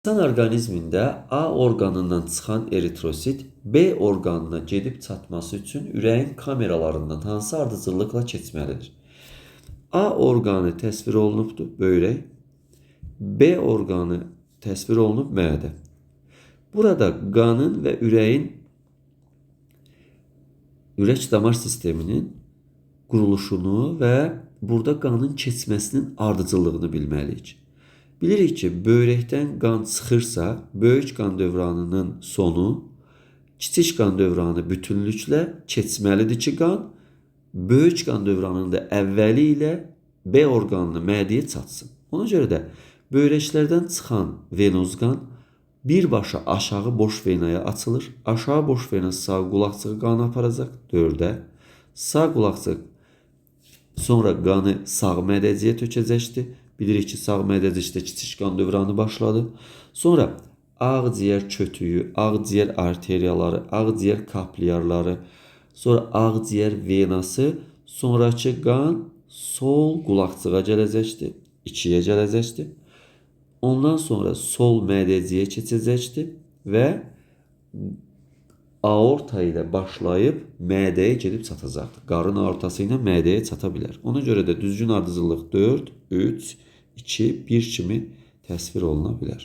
İnsan orqanizmində A orqanından çıxan eritrosit B orqanına gedib çatması üçün ürəyin kameralarından hansı ardıcıllıqla keçməlidir? A orqanı təsvir olunubdur, böyrək. B orqanı təsvir olunub, mədə. Burada qanın və ürək damar sisteminin quruluşunu və burada qanın keçməsinin ardıcıllığını bilməliyik. Bilirik ki, böyrəkdən qan çıxırsa, böyük qan dövranının sonu kiçik qan dövranı bütünlüklə keçməlidir ki, qan böyük qan dövranının da əvvəli ilə B orqanını mədəyə çatsın. Ona görə də böyrəklərdən çıxan venoz qan birbaşa aşağı boş venaya açılır. Aşağı boş vena sağ qulaqçığı qanı aparacaq 4-ə. Sağ qulaqçıq sonra qanı sağ mədəciyə tökəcəkdir. Bilirik ki, sağ mədəcikdə kiçik qan dövranı başladı. Sonra ağciyər kötüyü, ağciyər arteriyaları, ağciyər kaplyarları, sonra ağciyər venası, sonraki qan sol qulaqçığa gələcəkdir, 2-yə gələcəkdir. Ondan sonra sol mədəciyə keçəcəkdir və aorta ilə başlayıb mədəyə gedib çatacaqdır. Qarın aortası ilə mədəyə çata bilər. Ona görə də düzgün ardıcıllıq 4, 3, 2, 1 kimi təsvir oluna bilər.